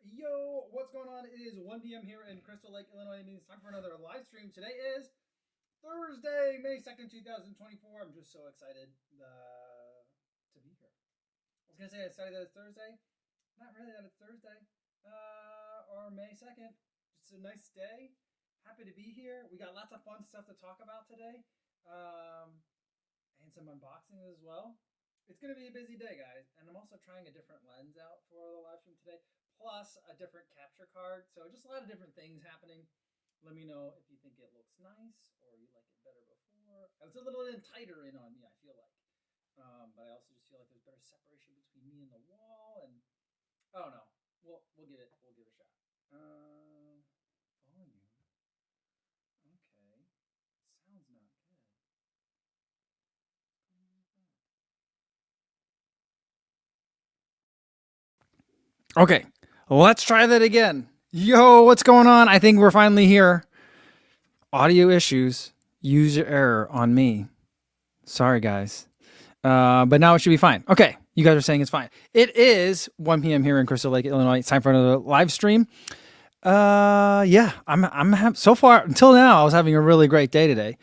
Yo, what's going on? It is 1 p.m. here in Crystal Lake, Illinois. It means time for another live stream. Today is Thursday, May 2nd, 2024. I'm just so excited to be here. I was going to say excited that it's Thursday. Not really that it's Thursday. Or May 2nd. It's a nice day. Happy to be here. We got lots of fun stuff to talk about today. And some unboxing as well. It's going to be a busy day, guys. And I'm also trying a different lens out for the live stream today, plus a different capture card. So just a lot of different things happening. Let me know if you think it looks nice or you like it better before. It's a little bit tighter in on me, I feel like. But I also just feel like there's better separation between me and the wall. And I don't know. We'll give it a shot. Volume. Okay. Sounds not good. Okay, let's try that again. Yo, what's going on? I think we're finally here. Audio issues, user error on me. Sorry, guys. But now it should be fine. Okay, you guys are saying it's fine. It is 1 p.m. here in Crystal Lake, Illinois. It's time for another live stream. Yeah, so far until now, I was having a really great day today.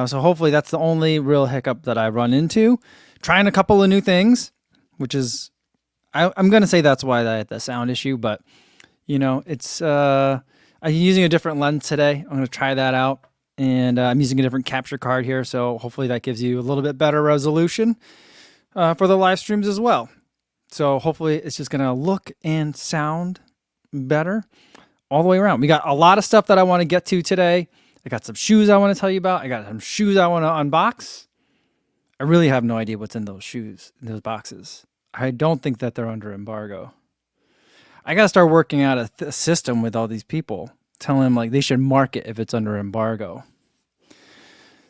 So hopefully that's the only real hiccup that I run into. Trying a couple of new things, which is I'm going to say that's why I had the sound issue, but you know, it's I'm using a different lens today. I'm going to try that out, and I'm using a different capture card here, so hopefully that gives you a little bit better resolution for the live streams as well. So hopefully it's just going to look and sound better all the way around. We got a lot of stuff that I want to get to today. I got some shoes I want to tell you about. I got some shoes I want to unbox. I really have no idea what's in those shoes, in those boxes. I don't think that they're under embargo. I got to start working out a system with all these people, telling them like they should mark it if it's under embargo.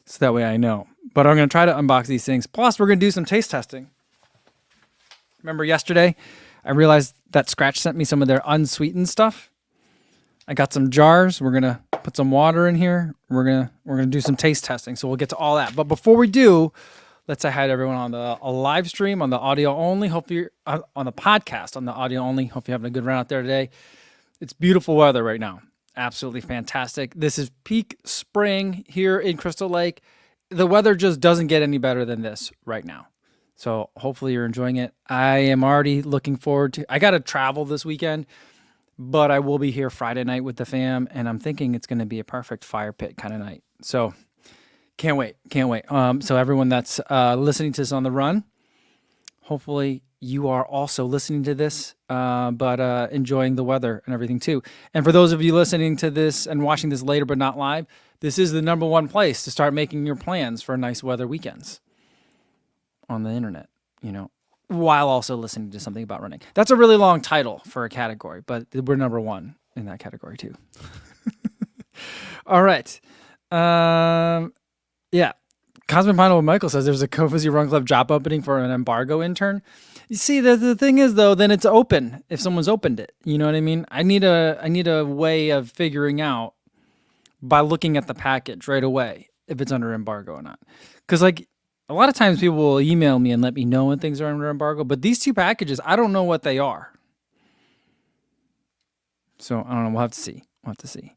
So that way I know. But I'm going to try to unbox these things. Plus, we're going to do some taste testing. Remember yesterday, I realized that Scratch sent me some of their unsweetened stuff. I got some jars. We're going to put some water in here. We're going to do some taste testing. So we'll get to all that. But before we do, let's say hi to everyone on the live stream, on the audio only. Hope you're on the podcast, on the audio only. Hope you're having a good run out there today. It's beautiful weather right now. Absolutely fantastic. This is peak spring here in Crystal Lake. The weather just doesn't get any better than this right now. So hopefully you're enjoying it. I am already looking forward to, I got to travel this weekend, but I will be here Friday night with the fam, and I'm thinking it's going to be a perfect fire pit kind of night. So can't wait. So everyone that's listening to this on the run, hopefully you are also listening to this, but enjoying the weather and everything too. And for those of you listening to this and watching this later but not live, this is the number one place to start making your plans for nice weather weekends on the internet, you know, while also listening to something about running. That's a really long title for a category, but we're number one in that category too. All right. Yeah. Cosmic Final with Michael says there's a Cozy Run Club job opening for an embargo intern. You see, the thing is though, then it's open if someone's opened it. You know what I mean? I need a way of figuring out by looking at the package right away if it's under embargo or not. Because like a lot of times people will email me and let me know when things are under embargo, but these two packages, I don't know what they are. So I don't know. We'll have to see.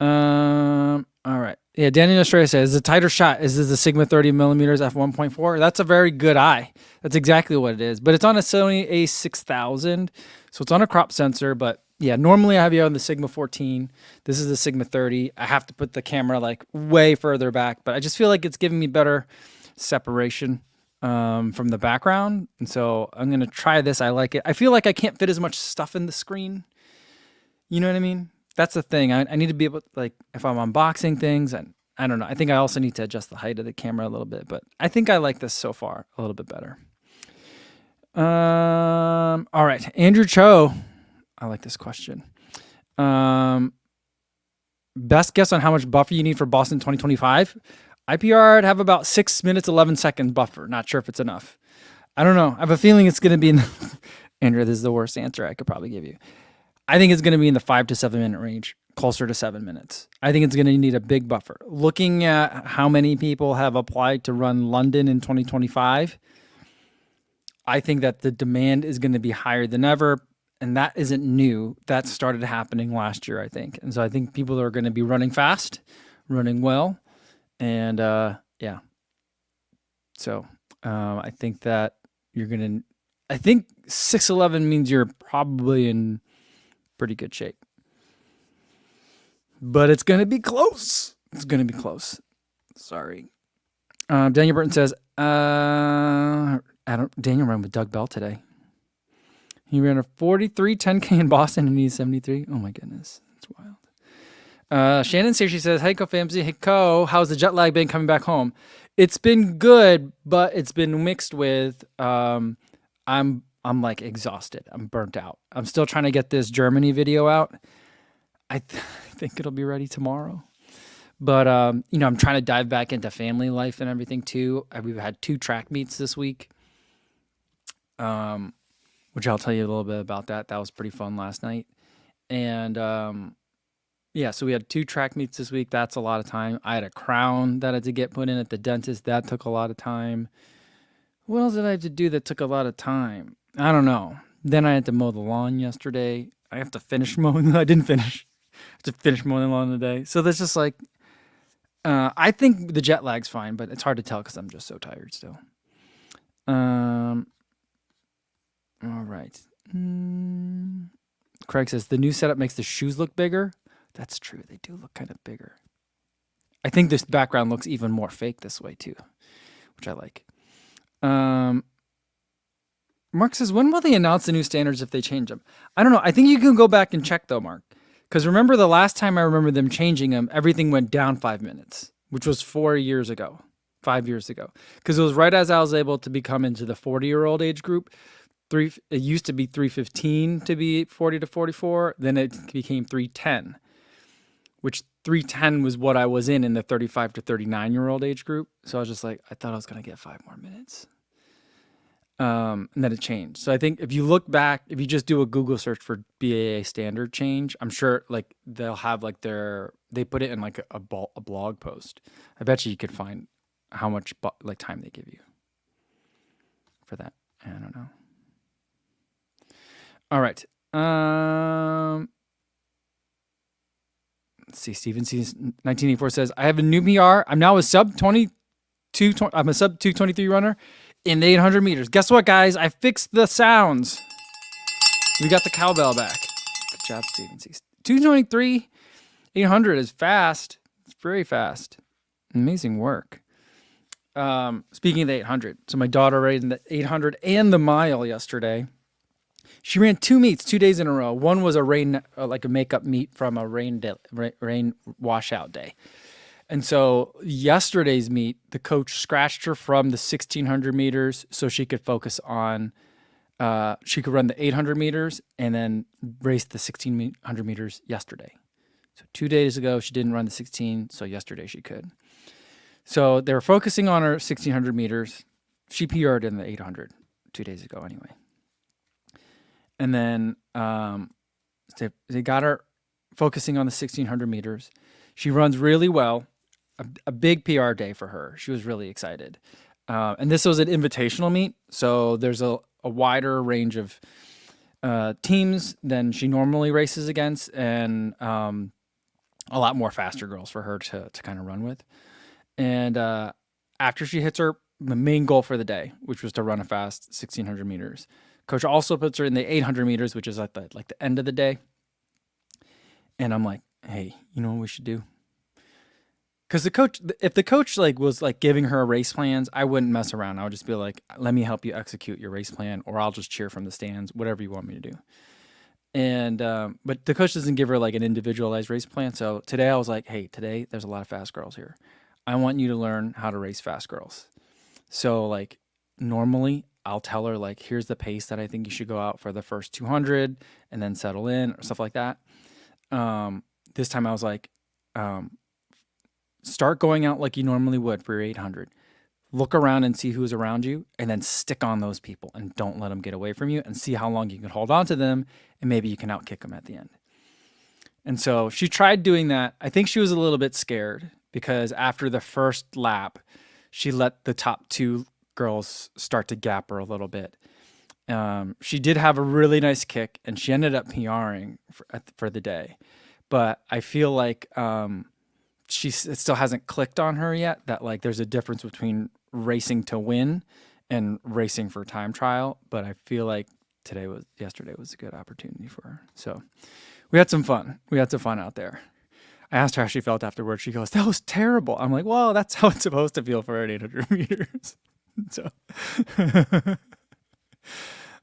All right. Yeah, Daniel Estrella says, a tighter shot. Is this the Sigma 30 millimeters f1.4? That's a very good eye. That's exactly what it is. But it's on a Sony a6000, so it's on a crop sensor. But yeah, normally I have you on the Sigma 14. This is the Sigma 30. I have to put the camera like way further back, but I just feel like it's giving me better separation from the background. And so I'm going to try this. I like it. I feel like I can't fit as much stuff in the screen. You know what I mean? That's the thing. I need to be able to, like, if I'm unboxing things, and I don't know. I think I also need to adjust the height of the camera a little bit, but I think I like this so far a little bit better. All right. Andrew Cho. I like this question. Best guess on how much buffer you need for Boston 2025? IPR would have about 6 minutes, 11 seconds buffer. Not sure if it's enough. I don't know. I have a feeling it's going to be Andrew, this is the worst answer I could probably give you. I think it's going to be in the 5 to 7 minute range, closer to 7 minutes. I think it's going to need a big buffer. Looking at how many people have applied to run London in 2025, I think that the demand is going to be higher than ever. And that isn't new. That started happening last year, I think. And so I think people are going to be running fast, running well. And yeah. So I think that you're going to, I think 6'11" means you're probably in pretty good shape. But it's going to be close. It's going to be close. Sorry. Daniel Burton says, Daniel ran with Doug Bell today. He ran a 43 10K in Boston and he's 73. Oh my goodness. That's wild. Shannon Sashi says, hey, Co-Famzy. Hey, Co. How's the jet lag been coming back home? It's been good, but it's been mixed with I'm like exhausted. I'm burnt out. I'm still trying to get this Germany video out. I think it'll be ready tomorrow. But, I'm trying to dive back into family life and everything too. We've had 2 track meets this week, which I'll tell you a little bit about that. That was pretty fun last night. And, so we had 2 track meets this week. That's a lot of time. I had a crown that I had to get put in at the dentist. That took a lot of time. What else did I have to do that took a lot of time? I don't know. Then I had to mow the lawn yesterday. I have to finish mowing. I didn't finish. I have to finish mowing the lawn today. So there's just like, I think the jet lag's fine, but it's hard to tell because I'm just so tired still. All right. Craig says, the new setup makes the shoes look bigger. That's true. They do look kind of bigger. I think this background looks even more fake this way too, which I like. Mark says, when will they announce the new standards if they change them? I don't know. I think you can go back and check though, Mark. Because remember the last time I remember them changing them, everything went down 5 minutes, which was 5 years ago. Because it was right as I was able to become into the 40-year-old age group. It used to be 315 to be 40 to 44. Then it became 310, which 310 was what I was in the 35 to 39-year-old age group. So I was just like, I thought I was going to get 5 more minutes. And then it changed. So I think if you look back, if you just do a Google search for BAA standard change, I'm sure like they'll have like they put it in like a blog post. I bet you could find how much like time they give you for that. I don't know. All right. Let's see. Steven C's 1984 says, I have a new PR. I'm now a sub 22. I'm a sub 223 runner in the 800 meters. Guess what, guys? I fixed the sounds. We got the cowbell back. Good job, Steven C. 223, 800 is fast. It's very fast. Amazing work. Speaking of the 800, so my daughter ran the 800 and the mile yesterday. She ran 2 meets 2 days in a row. One was a rain, like a makeup meet from a rain washout day. And so yesterday's meet, the coach scratched her from the 1600 meters so she could focus on, she could run the 800 meters and then race the 1600 meters yesterday. So 2 days ago, she didn't run the 16, so yesterday she could. So they were focusing on her 1600 meters. She PR'd in the 800 2 days ago anyway. And then they got her focusing on the 1600 meters. She runs really well. A big PR day for her. She was really excited. And this was an invitational meet, so there's a wider range of teams than she normally races against, and a lot more faster girls for her to kind of run with. And after she hits her main goal for the day, which was to run a fast 1600 meters, coach also puts her in the 800 meters, which is at the end of the day. And I'm like, hey, you know what we should do? Because if the coach was giving her race plans, I wouldn't mess around. I would just be like, let me help you execute your race plan, or I'll just cheer from the stands, whatever you want me to do. And but the coach doesn't give her like an individualized race plan. So today I was like, hey, today there's a lot of fast girls here. I want you to learn how to race fast girls. So like normally I'll tell her like, here's the pace that I think you should go out for the first 200 and then settle in or stuff like that. This time I was like, start going out like you normally would for your 800. Look around and see who's around you, and then stick on those people and don't let them get away from you, and see how long you can hold on to them, and maybe you can outkick them at the end. And so she tried doing that. I think she was a little bit scared because after the first lap, she let the top 2 girls start to gap her a little bit. She did have a really nice kick, and she ended up PRing for the day. But I feel like it still hasn't clicked on her yet that like there's a difference between racing to win and racing for time trial. But I feel like yesterday was a good opportunity for her. So we had some fun. We had some fun out there. I asked her how she felt afterwards. She goes, "That was terrible." I'm like, "Well, that's how it's supposed to feel for an 800 meters." So,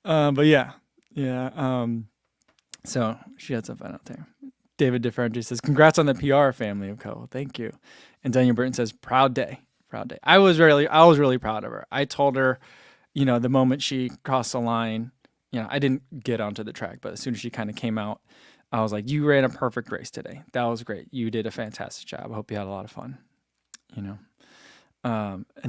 but yeah, yeah. So she had some fun out there. David DeFranchi says, "Congrats on the PR, family of Co." Thank you. And Daniel Burton says, "Proud day, proud day." I was really proud of her. I told her, the moment she crossed the line, I didn't get onto the track, but as soon as she kind of came out, I was like, "You ran a perfect race today. That was great. You did a fantastic job. I hope you had a lot of fun." And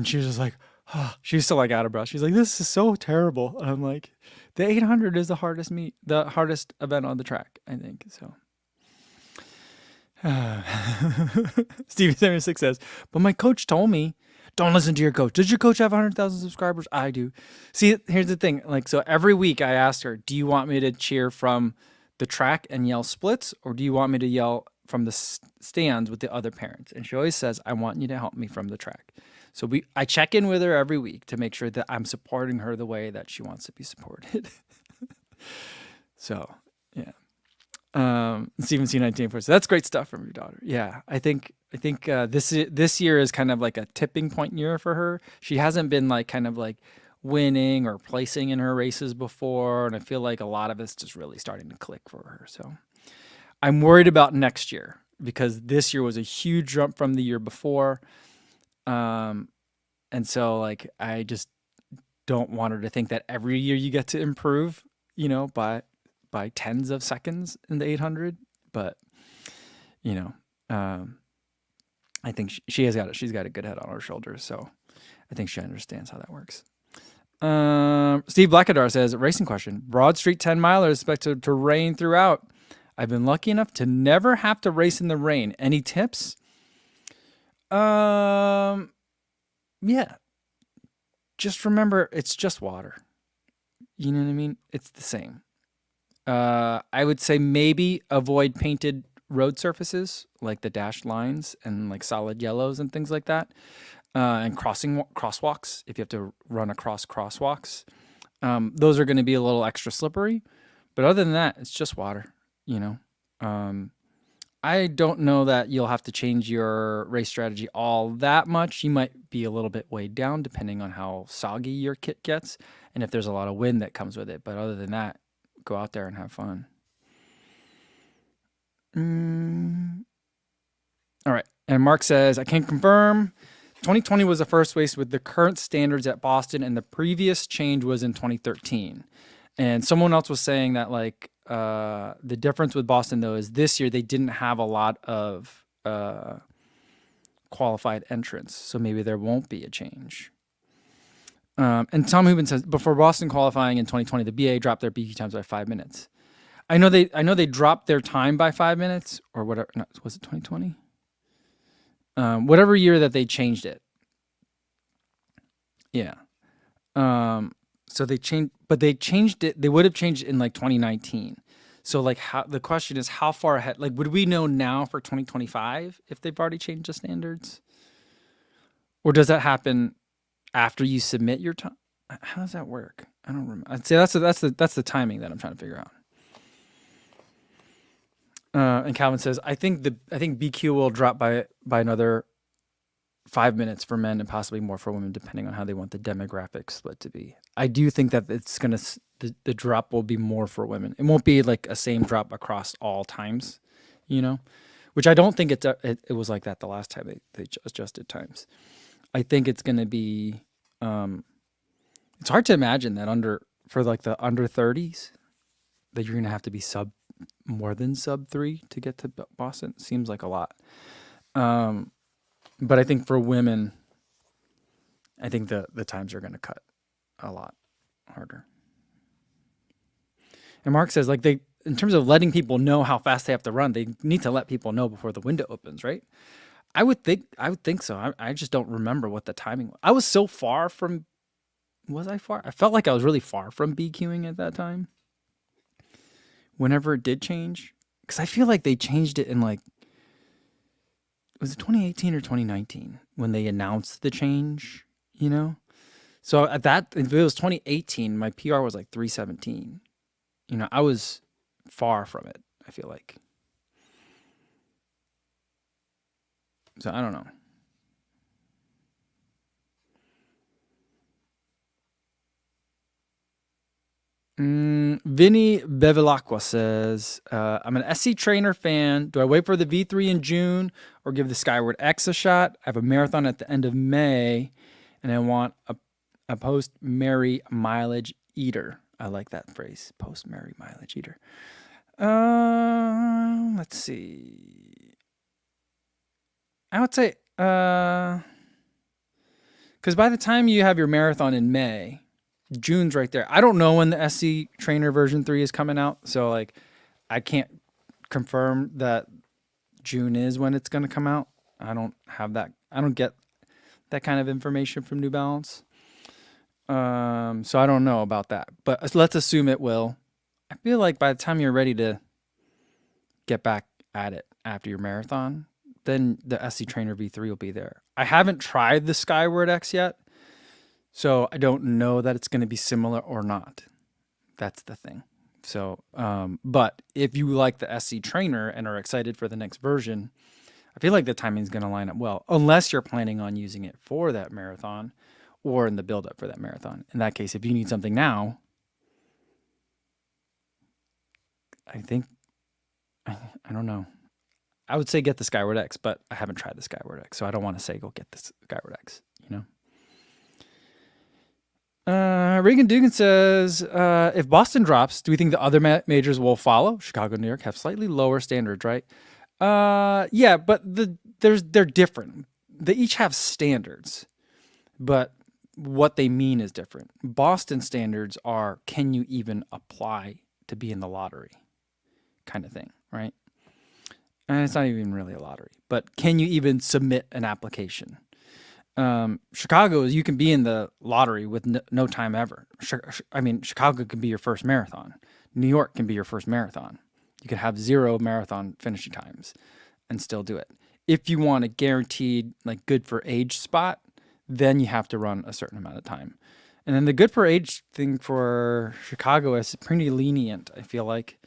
she was just like, oh, she was still like out of breath. She's like, "This is so terrible." And I'm like, the 800 is the hardest event on the track, I think. So. Stevie76 says, "But my coach told me." Don't listen to your coach. Does your coach have 100,000 subscribers? I do. See, here's the thing. Like, so every week I asked her, "Do you want me to cheer from the track and yell splits, or do you want me to yell from the stands with the other parents?" And she always says, "I want you to help me from the track." So I check in with her every week to make sure that I'm supporting her the way that she wants to be supported. So, yeah. Steven C19 says, "That's great stuff from your daughter." Yeah, I think this year is kind of like a tipping point year for her. She hasn't been like kind of like winning or placing in her races before, and I feel like a lot of it's just really starting to click for her. So I'm worried about next year because this year was a huge jump from the year before, and so like I just don't want her to think that every year you get to improve, by tens of seconds in the 800, but I think she's got a good head on her shoulders, so I think she understands how that works. Steve Blackadar says, "Racing question: Broad Street 10 miler is expected to rain throughout. I've been lucky enough to never have to race in the rain. Any tips?" Yeah. Just remember, it's just water. You know what I mean? It's the same. I would say maybe avoid painted road surfaces like the dashed lines and like solid yellows and things like that. And crosswalks, if you have to run across crosswalks, those are going to be a little extra slippery. But other than that, it's just water, I don't know that you'll have to change your race strategy all that much. You might be a little bit weighed down depending on how soggy your kit gets and if there's a lot of wind that comes with it. But other than that, go out there and have fun. All right. And Mark says, "I can confirm 2020 was the first race with the current standards at Boston, and the previous change was in 2013. And someone else was saying that like the difference with Boston though is this year they didn't have a lot of qualified entrants, so maybe there won't be a change." And Tom Hubin says, "Before Boston qualifying in 2020, the BA dropped their BQ times by 5 minutes." I know they dropped their time by 5 minutes or whatever. No, was it 2020? Whatever year that they changed it. Yeah. So they changed it. They would have changed it in like 2019. So like the question is how far ahead, like would we know now for 2025 if they've already changed the standards? Or does that happen after you submit your time? How does that work? I don't remember. I'd say that's the timing that I'm trying to figure out. And Calvin says, I think BQ will drop by another 5 minutes for men and possibly more for women, depending on how they want the demographic split to be. I do think that it's gonna the drop will be more for women. It won't be like a same drop across all times, which I don't think it was like that the last time they adjusted times. I think it's gonna be. It's hard to imagine that for the under 30s that you're gonna have to be more than sub 3 to get to Boston. It seems like a lot. But I think for women, I think the times are going to cut a lot harder. And Mark says, like in terms of letting people know how fast they have to run, they need to let people know before the window opens, right? I would think so. I just don't remember what the timing was. I was so far from Was I far? I felt like I was really far from BQing at that time. Whenever it did change, because I feel like they changed it in like, was it 2018 or 2019 when they announced the change? You know, so at that, if it was 2018, my PR was like 317. You know, I was far from it. I feel like. So I don't know. Vinny Bevilacqua says, I'm an SC Trainer fan. Do I wait for the V3 in June or give the Skyward X a shot? I have a marathon at the end of May and I want a post Mary mileage eater. I like that phrase, post Mary mileage eater. Let's see. I would say, because by the time you have your marathon in May, June's right there. I don't know when the SC Trainer version 3 is coming out, so like I can't confirm that June is when it's going to come out. I don't have that. I don't get that kind of information from New Balance. So I don't know about that. But let's assume it will. I feel like by the time you're ready to get back at it after your marathon, then the SC Trainer V3 will be there. I haven't tried the Skyward X yet. So I don't know that it's going to be similar or not. That's the thing. So, but if you like the SC Trainer and are excited for the next version, I feel like the timing is going to line up well, unless you're planning on using it for that marathon or in the build up for that marathon. In that case, if you need something now, I think, I don't know. I would say get the Skyward X, but I haven't tried the Skyward X, so I don't want to say go get the Skyward X, you know? Reagan Dugan says, if Boston drops, do we think the other majors will follow? Chicago, New York have slightly lower standards, right? Yeah, but they're different. They each have standards, but what they mean is different. Boston standards are, can you even apply to be in the lottery kind of thing, right? And it's not even really a lottery, but can you even submit an application? Chicago is you can be in the lottery with no time ever. I mean, Chicago can be your first marathon. New York can be your first marathon. You could have 0 marathon finishing times and still do it. If you want a guaranteed like good for age spot, then you have to run a certain amount of time. And then the good for age thing for Chicago is pretty lenient, I feel like.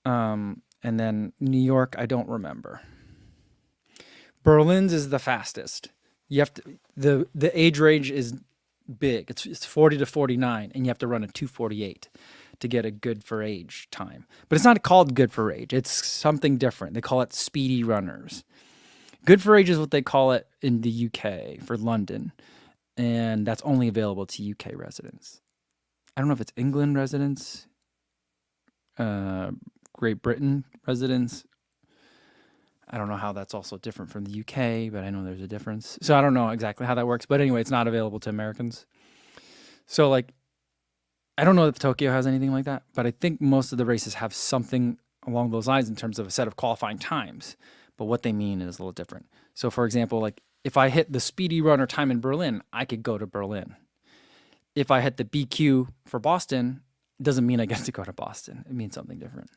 And then New York, I don't remember. Berlin's is the fastest. You have to the age range is big. It's 40 to 49, and you have to run a 2:48 to get a good for age time. But it's not called good for age. It's something different. They call it speedy runners. Good for age is what they call it in the UK for London, and that's only available to UK residents. I don't know if it's England residents, Great Britain residents. I don't know how that's also different from the UK, but I know there's a difference. So I don't know exactly how that works. But anyway, it's not available to Americans. So like, I don't know if Tokyo has anything like that, but I think most of the races have something along those lines in terms of a set of qualifying times. But what they mean is a little different. So for example, like if I hit the speedy runner time in Berlin, I could go to Berlin. If I hit the BQ for Boston, it doesn't mean I get to go to Boston. It means something different.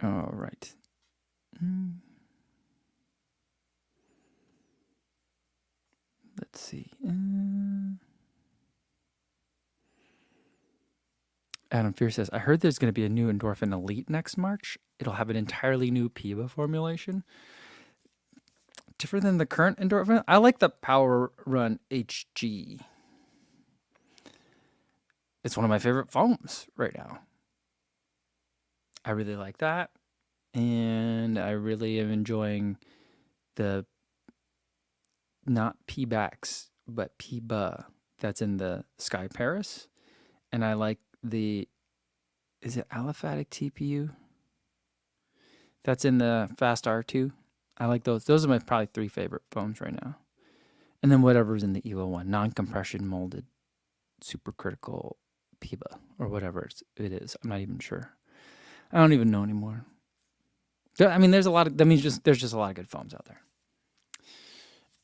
All right. Let's see. Adam Fear says, I heard there's going to be a new Endorphin Elite next March. It'll have an entirely new PIBA formulation. Different than the current Endorphin. I like the Power Run HG. It's one of my favorite foams right now. I really like that. And I really am enjoying the not P-Bax, but PIBA that's in the Sky Paris. And I like the, is it aliphatic TPU? That's in the Fast R2. I like those. Those are my probably 3 favorite foams right now. And then whatever's in the EVO one, non-compression molded, supercritical PIBA or whatever it is. I'm not even sure. I don't even know anymore. I mean, there's a lot of. There's just a lot of good foams out there.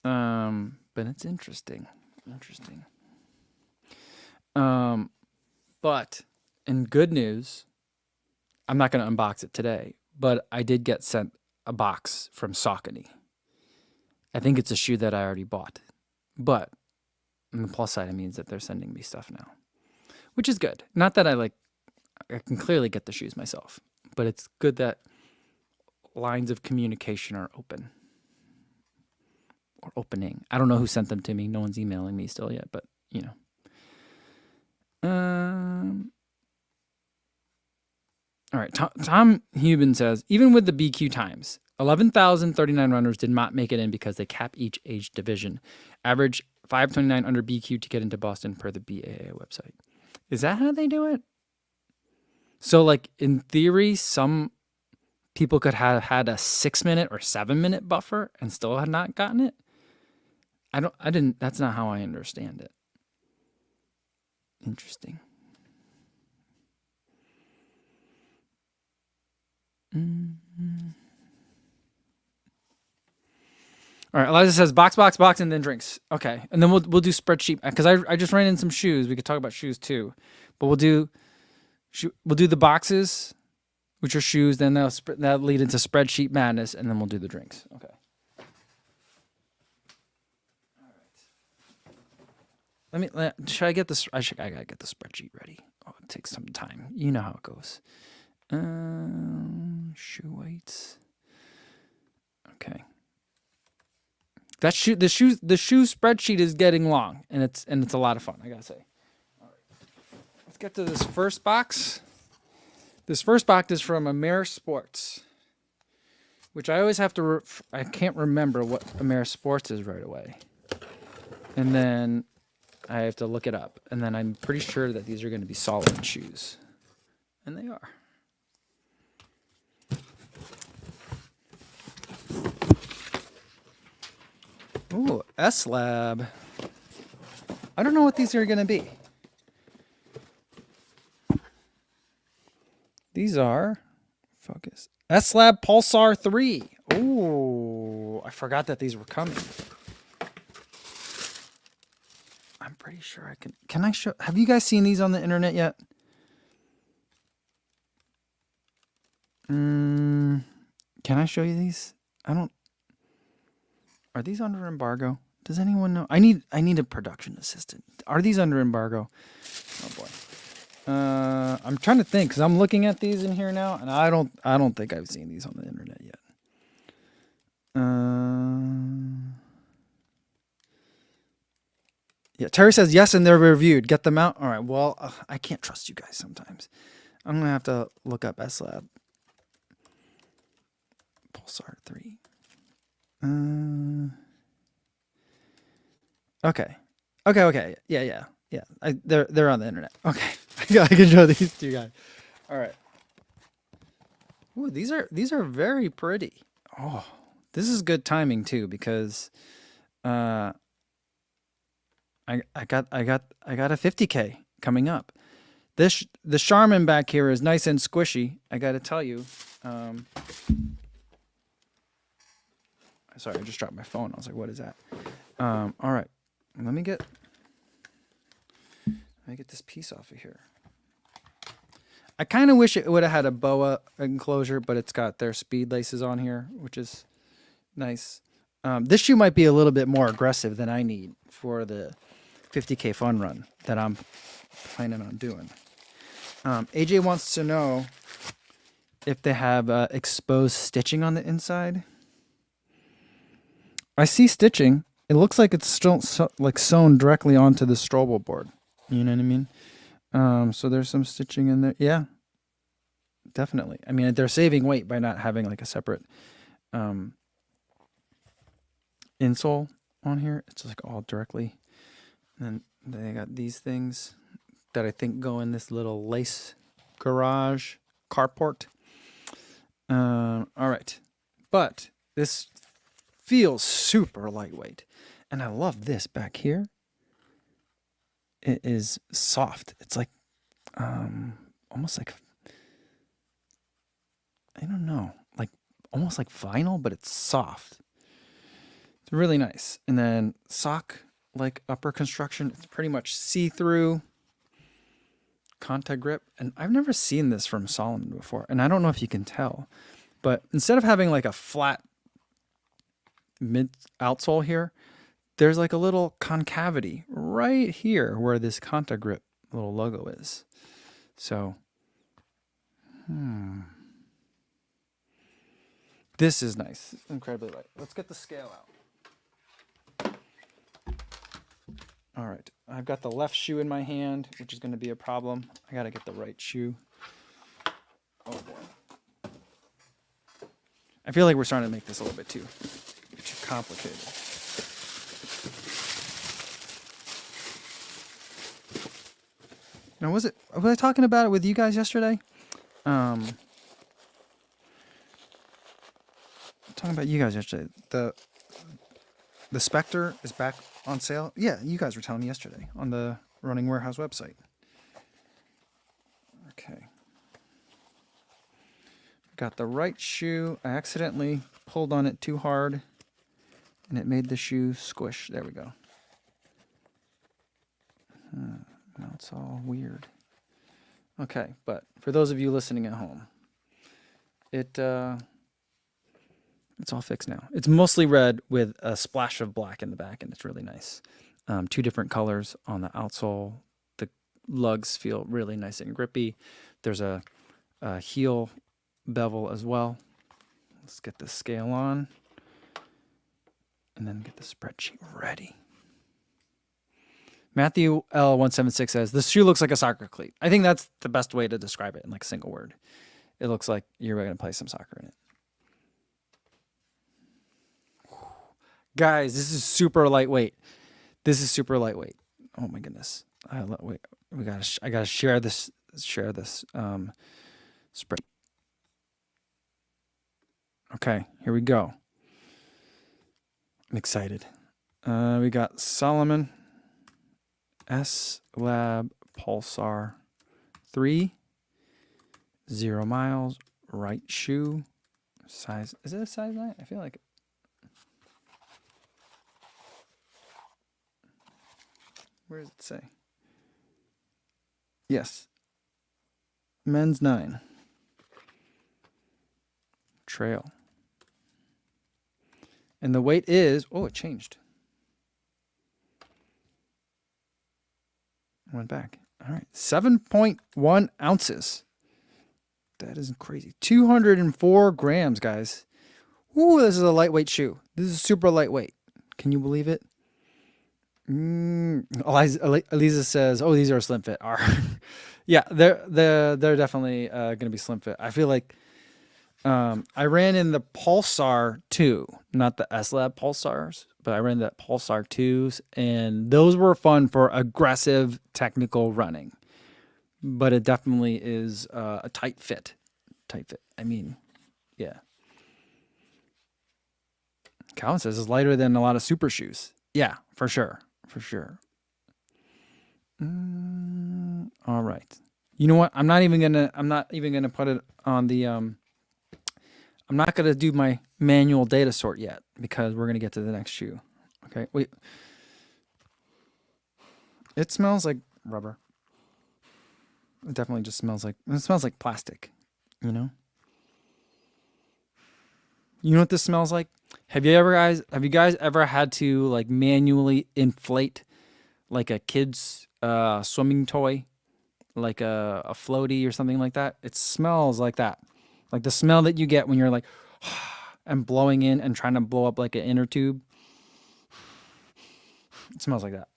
But it's interesting. But in good news, I'm not going to unbox it today, but I did get sent a box from Saucony. I think it's a shoe that I already bought, but on the plus side, it means that they're sending me stuff now, which is good. Not that I can clearly get the shoes myself, but it's good that lines of communication are open. Or opening. I don't know who sent them to me. No one's emailing me still yet, but you know. All right. Tom Hubin says, even with the BQ times, 11,039 runners did not make it in because they cap each age division. Average 529 under BQ to get into Boston per the BAA website. Is that how they do it? So, like, in theory, some people could have had a 6-minute or 7-minute buffer and still had not gotten it. That's not how I understand it. Interesting. All right, Eliza says box, and then drinks. Okay, and then we'll do spreadsheet because I just ran in some shoes. We could talk about shoes too, but we'll do the boxes, which are shoes. Then that'll lead into spreadsheet madness, and then we'll do the drinks. Okay. Should I get this? I gotta get the spreadsheet ready. Oh, it takes some time. You know how it goes. Shoe weights. Okay. The shoe spreadsheet is getting long, and it's a lot of fun, I gotta say. All right. Let's get to this first box. This first box is from Amer Sports, which I always have to. I can't remember what Amer Sports is right away, and then I have to look it up, and then I'm pretty sure that these are going to be solid shoes, and they are. Ooh, S-Lab. I don't know what these are going to be. These are, focus, S-Lab Pulsar 3. Ooh, I forgot that these were coming. I'm pretty sure I can I show, have you guys seen these on the internet yet? Can I show you these? Are these under embargo? Does anyone know? I need a production assistant. Are these under embargo? Oh boy. I'm trying to think because I'm looking at these in here now, and I don't think I've seen these on the internet yet. Yeah, Terry says yes, and they're reviewed. Get them out. All right. Well, I can't trust you guys sometimes. I'm gonna have to look up S-Lab Pulsar 3. Okay. Yeah. They're on the internet. Okay. I can show these to you guys. All right. Ooh, these are very pretty. Oh, this is good timing too because I got a 50K coming up. The Charmin back here is nice and squishy. I got to tell you. Sorry, I just dropped my phone. I was like, what is that? All right. Let me get this piece off of here. I kind of wish it would have had a BOA enclosure, but it's got their speed laces on here, which is nice. This shoe might be a little bit more aggressive than I need for the 50K fun run that I'm planning on doing. AJ wants to know if they have exposed stitching on the inside. I see stitching. It looks like it's still sewn directly onto the Strobel board. You know what I mean? So there's some stitching in there. Yeah, definitely. I mean, they're saving weight by not having like a separate insole on here. It's like all directly. And then they got these things that I think go in this little lace garage carport. All right. But this feels super lightweight. And I love this back here. It is soft. It's like almost like I don't know, like almost like vinyl, but it's soft. It's really nice. And then sock like upper construction. It's pretty much see-through contact grip. And I've never seen this from Salomon before. And I don't know if you can tell, but instead of having like a flat mid outsole here, there's like a little concavity right here where this contact grip little logo is. So, this is nice. Incredibly light. Let's get the scale out. All right. I've got the left shoe in my hand, which is going to be a problem. I got to get the right shoe. Oh boy. I feel like we're starting to make this a little bit too complicated. Now, was I talking about it with you guys yesterday? Talking about you guys yesterday. The Spectre is back on sale. Yeah, you guys were telling me yesterday on the Running Warehouse website. Okay. Got the right shoe. I accidentally pulled on it too hard, and it made the shoe squish. There we go. Now it's all weird. Okay, but for those of you listening at home, it's all fixed now. It's mostly red with a splash of black in the back, and it's really nice. 2 different colors on the outsole. The lugs feel really nice and grippy. There's a heel bevel as well. Let's get the scale on, and then get the spreadsheet ready. Matthew L176 says, this shoe looks like a soccer cleat. I think that's the best way to describe it in like a single word. It looks like you're going to play some soccer in it. Guys, this is super lightweight. This is super lightweight. Oh my goodness. Wait, I gotta share this spread. Okay, here we go. I'm excited. We got Salomon S Lab Pulsar 3, 0 miles, right shoe, size. Is it a size 9? I feel like it. Where does it say? Yes. Men's 9. Trail. And the weight is, oh, it changed. Went back. All right. 7.1 ounces. That is crazy. 204 grams, guys. Ooh, this is a lightweight shoe. This is super lightweight. Can you believe it? Eliza says, "Oh, these are slim fit." Are yeah, they're definitely going to be slim fit. I feel like I ran in the Pulsar 2, not the S Lab Pulsars, but I ran the Pulsar 2s, and those were fun for aggressive technical running. But it definitely is a tight fit. Tight fit. I mean, yeah. Calvin says it's lighter than a lot of super shoes. Yeah, for sure. For sure. All right. You know what? I'm not even gonna put it on the I'm not gonna do my manual data sort yet because we're gonna get to the next shoe. Okay. Wait. It smells like rubber. It definitely just smells like plastic, you know? You know what this smells like? Have you guys ever had to like manually inflate like a kid's swimming toy, like a floaty or something like that? It smells like that. Like the smell that you get when you're like and blowing in and trying to blow up like an inner tube. It smells like that.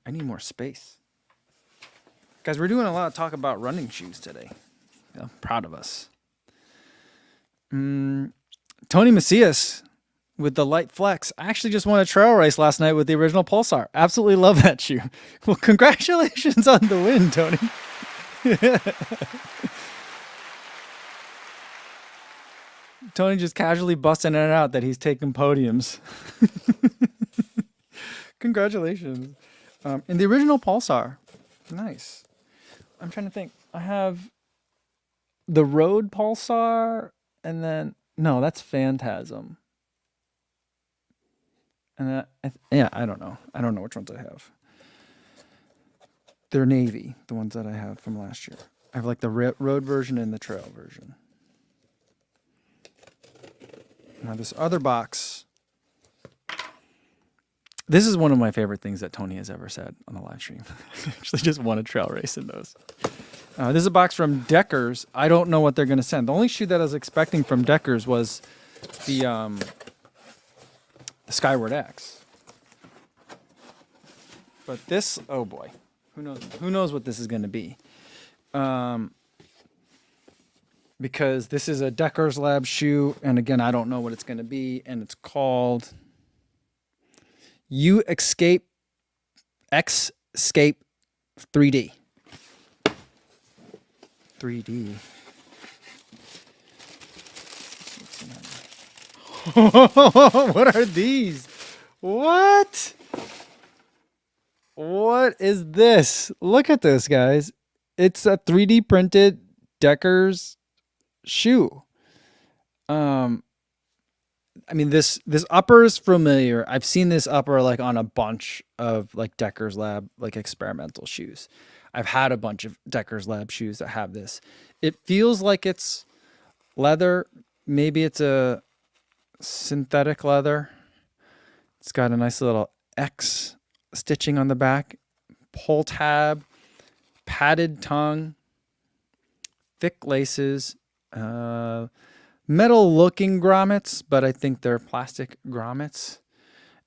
I need more space. Guys, we're doing a lot of talk about running shoes today. I'm proud of us. Tony Macias with the Light Flex. I actually just won a trail race last night with the original Pulsar. Absolutely love that shoe. Well, congratulations on the win, Tony. Tony just casually busting it out that he's taking podiums. Congratulations. In the original Pulsar. Nice. I'm trying to think. I have the Road Pulsar, and then no, that's Phantasm. And yeah, I don't know. I don't know which ones I have. They're navy, the ones that I have from last year. I have like the road version and the trail version. Now this other box. This is one of my favorite things that Tony has ever said on the live stream. I actually just won a trail race in those. This is a box from Deckers. I don't know what they're going to send. The only shoe that I was expecting from Deckers was the Skyward X. But this, oh boy, who knows? Who knows what this is going to be? Because this is a Deckers Lab shoe, and again, I don't know what it's going to be, and it's called X-Scape 3D. 3D. What are these? What? What is this? Look at this, guys. It's a 3D printed Deckers shoe. I mean, this upper is familiar. I've seen this upper like on a bunch of like Deckers Lab like experimental shoes. I've had a bunch of Deckers Lab shoes that have this. It feels like it's leather. Maybe it's a synthetic leather. It's got a nice little X stitching on the back, pull tab, padded tongue, thick laces, metal looking grommets, but I think they're plastic grommets.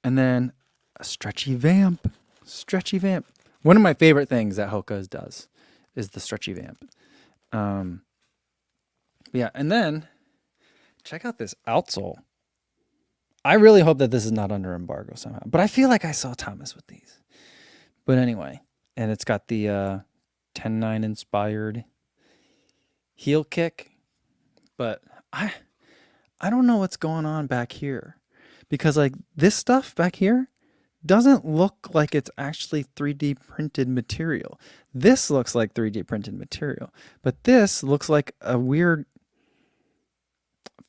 And then a stretchy vamp. Stretchy vamp. One of my favorite things that Hoka's does is the stretchy vamp. Yeah, and then check out this outsole. I really hope that this is not under embargo somehow, but I feel like I saw Thomas with these. But anyway, and it's got the 10-9 inspired heel kick, but I don't know what's going on back here, because like this stuff back here doesn't look like it's actually 3D printed material. This looks like 3D printed material, but this looks like a weird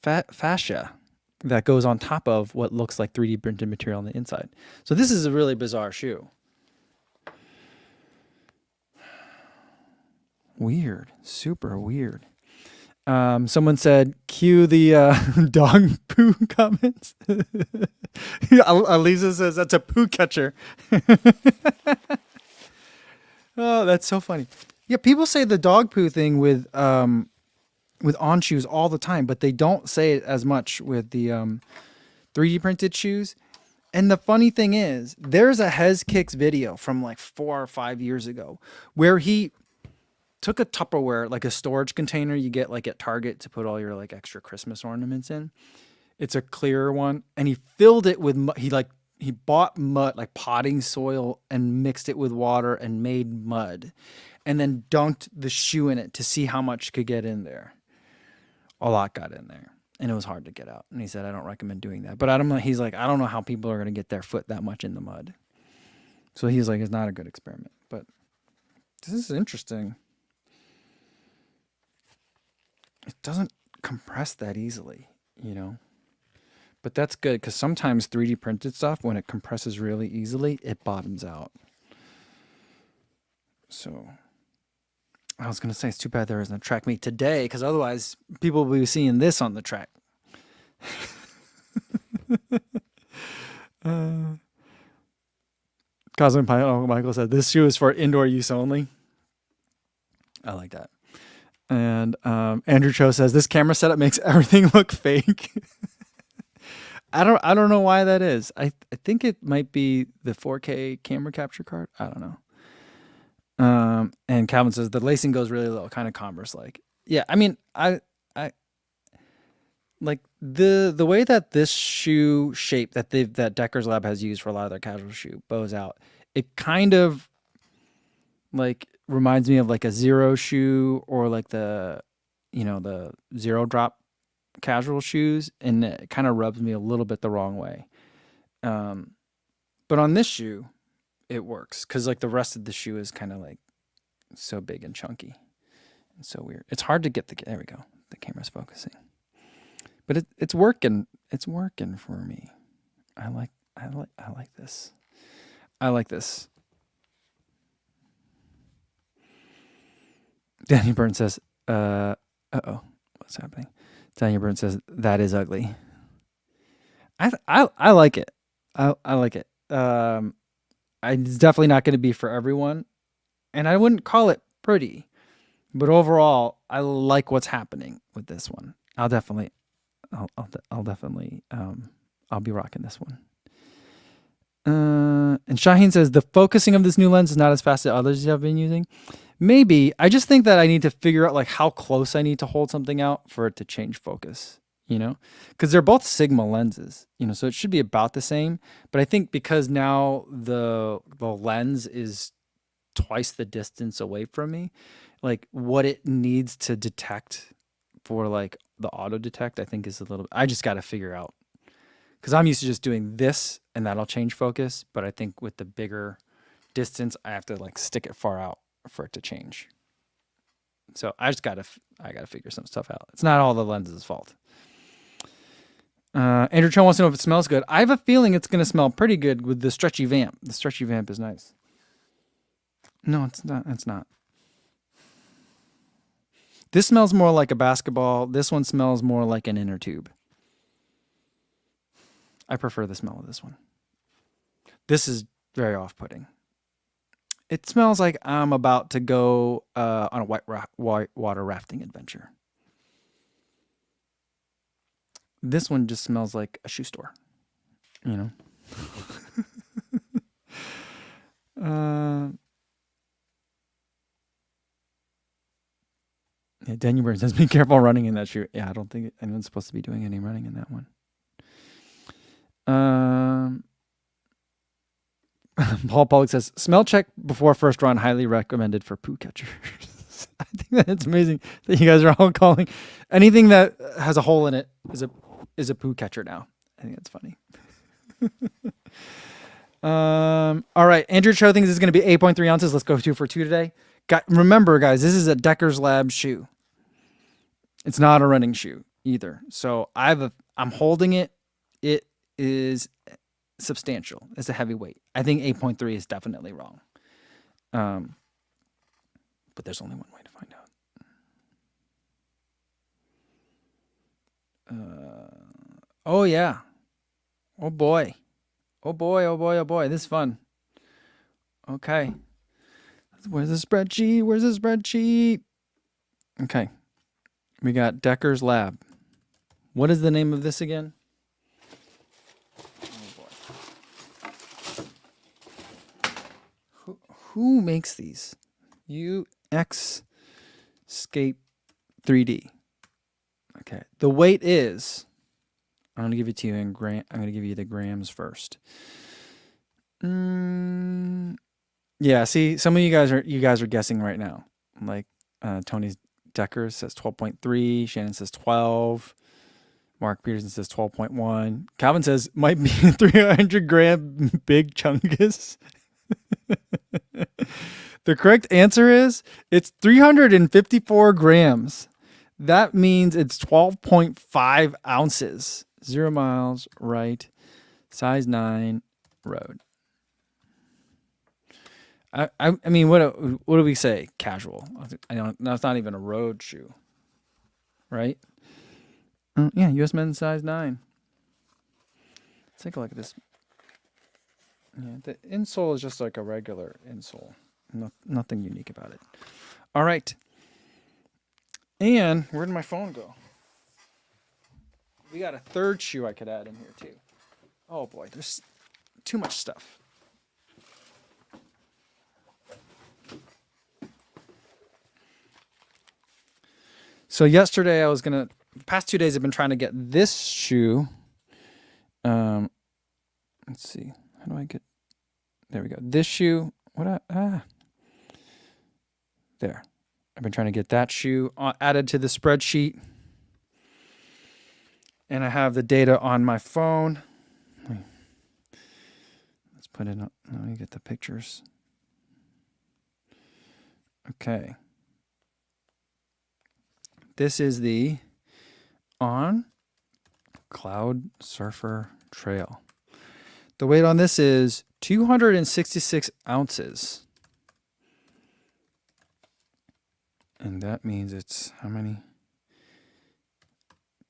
fascia that goes on top of what looks like 3D printed material on the inside. So this is a really bizarre shoe. Weird, super weird. Someone said, cue the dog poo comments. Elisa says that's a poo catcher. Oh, that's so funny. Yeah, people say the dog poo thing with on shoes all the time, but they don't say it as much with the 3D printed shoes. And the funny thing is, there's a Hez Kicks video from like 4 or 5 years ago where he took a Tupperware, like a storage container you get like at Target to put all your like extra Christmas ornaments in. It's a clear one, and he filled it with mud. He bought mud, like potting soil, and mixed it with water and made mud, and then dunked the shoe in it to see how much could get in there. A lot got in there, and it was hard to get out. And he said, I don't recommend doing that. But I don't know. He's like, I don't know how people are going to get their foot that much in the mud. So he's like, it's not a good experiment. But this is interesting. It doesn't compress that easily, you know. But that's good, because sometimes 3D printed stuff, when it compresses really easily, it bottoms out. So I was going to say, it's too bad there isn't a track meet today, because otherwise people will be seeing this on the track. Cosmic Michael said, this shoe is for indoor use only. I like that. And Andrew Cho says, this camera setup makes everything look fake. I don't know why that is. I think it might be the 4K camera capture card. I don't know. And Calvin says the lacing goes really low, kind of Converse like. Yeah, I mean, I like the way that this shoe shape that Deckers Lab has used for a lot of their casual shoe bows out. It kind of like reminds me of like a Zero shoe, or like the Zero drop casual shoes, and it kind of rubs me a little bit the wrong way. But on this shoe, it works because like the rest of the shoe is kind of like so big and chunky and so weird. It's hard to get there we go. The camera's focusing. But it's working. It's working for me. I like this. I like this. Daniel Byrne says, uh-oh, what's happening? Daniel Byrne says, that is ugly. I like it. I like it. It's definitely not going to be for everyone. And I wouldn't call it pretty. But overall, I like what's happening with this one. I'll definitely I'll be rocking this one. And Shaheen says, the focusing of this new lens is not as fast as others you have been using. Maybe. I just think that I need to figure out like how close I need to hold something out for it to change focus, because they're both Sigma lenses, so it should be about the same. But I think because now the lens is twice the distance away from me, like what it needs to detect for like the auto detect, I think is I just got to figure out, because I'm used to just doing this and that'll change focus. But I think with the bigger distance, I have to like stick it far out for it to change. So I gotta figure some stuff out. It's not all the lens's fault. Andrew Cho wants to know if it smells good. I have a feeling it's going to smell pretty good with the stretchy vamp. The stretchy vamp is nice. No, it's not. It's not. This smells more like a basketball. This one smells more like an inner tube. I prefer the smell of this one. This is very off-putting. It smells like I'm about to go on a white water rafting adventure. This one just smells like a shoe store, Yeah, Daniel Burns says, be careful running in that shoe. Yeah, I don't think anyone's supposed to be doing any running in that one. Paul Pollock says, smell check before first run, highly recommended for poo catchers. I think that it's amazing that you guys are all calling anything that has a hole in it is a poo catcher now. I think that's funny. All right. Andrew Cho thinks this is going to be 8.3 ounces. Let's go 2 for 2 today. Remember, guys, this is a Deckers Lab shoe. It's not a running shoe either. So I'm holding it. It is substantial. It's a heavyweight. I think 8.3 is definitely wrong. But there's only one way to find out. Oh yeah. Oh boy. Oh boy. Oh boy. Oh boy. This is fun. Okay. Where's the spreadsheet? Okay. We got Deckers Lab. What is the name of this again? Who makes these? UX Scape 3D. Okay. The weight is, I'm going to give it to you in gram. I'm going to give you the grams first. Yeah, see, some of you guys are guessing right now. Like Tony Deckers says 12.3, Shannon says 12. Mark Peterson says 12.1. Calvin says might be 300 gram big chungus. The correct answer is it's 354 grams. That means it's 12.5 ounces. 0 miles, right. Size 9, road. I mean, what do we say? Casual. That's not even a road shoe, right? Yeah, U.S. men's size 9. Let's take a look at this. Yeah, the insole is just like a regular insole. Nothing unique about it. All right. And where did my phone go? We got a third shoe I could add in here too. Oh boy, there's too much stuff. So yesterday the past 2 days I've been trying to get this shoe. Let's see. How do I get, there we go. This shoe, there. I've been trying to get that shoe added to the spreadsheet. And I have the data on my phone. Let's put it on. Let me get the pictures. Okay. This is the On Cloud Surfer Trail. The weight on this is 266 ounces. And that means it's how many?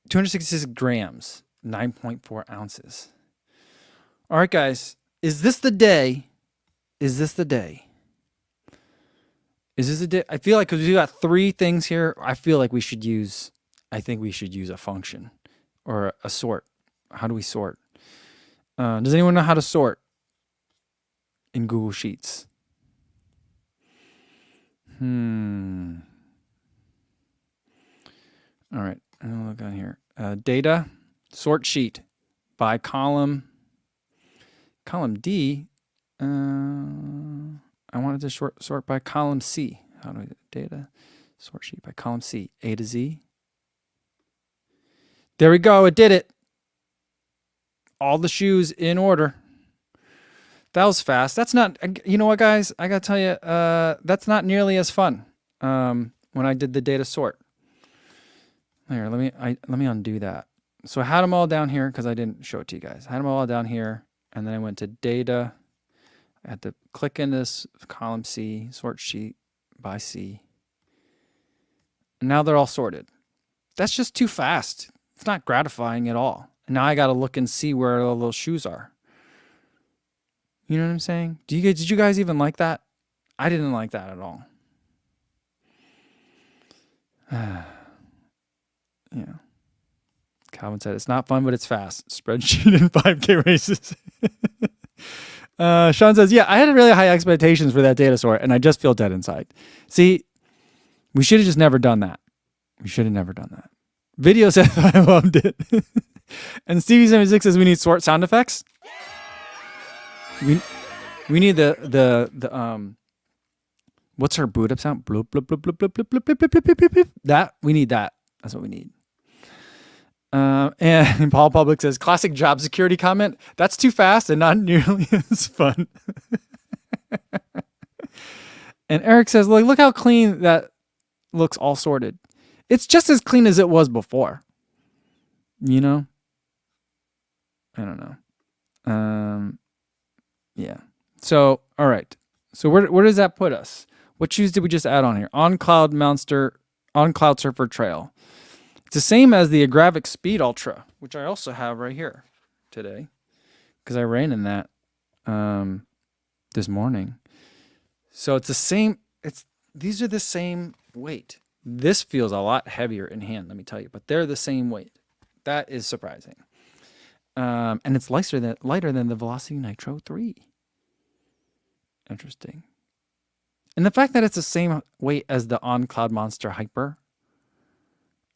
266 grams, 9.4 ounces. All right, guys. Is this the day? Is this the day? Is this the day? I feel like because we got 3 things here, I feel like we should use, I think we should use a function or a sort. How do we sort? Does anyone know how to sort in Google Sheets? All right, I'm gonna look on here. Data, sort sheet by column. Column D. I wanted to sort by column C. How do I do data? Sort sheet by column C. A to Z. There we go. It did it. All the shoes in order. That was fast. That's not, you know what, guys? I got to tell you, that's not nearly as fun when I did the data sort. Here, let me undo that. So I had them all down here because I didn't show it to you guys. I had them all down here, and then I went to data. I had to click in this column C, sort sheet by C. And now they're all sorted. That's just too fast. It's not gratifying at all. And now I got to look and see where all those shoes are. You know what I'm saying? Did you guys even like that? I didn't like that at all. Yeah. Calvin said, it's not fun, but it's fast. Spreadsheet and 5K races. Sean says, yeah, I had really high expectations for that data sort, and I just feel dead inside. See, we should have just never done that. We should have never done that. Video says I loved it. And Stevie76 says we need sort sound effects. We need the what's her boot up sound? Bloop, bloop, bloop, bloop, bloop, bloop, bloop, bloop, bloop, bloop, bloop, bloop. That we need that. That's what we need. And Paul Public says classic job security comment. That's too fast and not nearly as fun. And Eric says, look how clean that looks, all sorted. It's just as clean as it was before. You know? I don't know. Yeah. So, all right. So where does that put us? What shoes did we just add on here? On Cloud Surfer Trail. It's the same as the Agravic Speed Ultra, which I also have right here today because I ran in that this morning. So it's the same. These are the same weight. This feels a lot heavier in hand, let me tell you, but they're the same weight. That is surprising. And it's lighter than the Velocity Nitro 3. Interesting. And the fact that it's the same weight as the On Cloud Monster Hyper,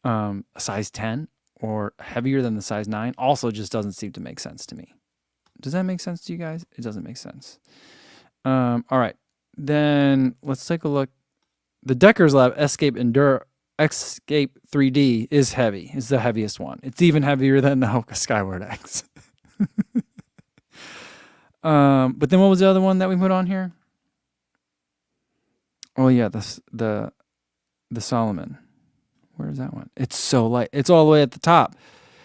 a size 10 or heavier than the size 9, also just doesn't seem to make sense to me. Does that make sense to you guys? It doesn't make sense. All right. Then let's take a look. The Deckers Lab Escape 3D is heavy. It's the heaviest one. It's even heavier than the Hoka Skyward X. But then what was the other one that we put on here? Oh yeah, the Solomon. Where is that one? It's so light. It's all the way at the top.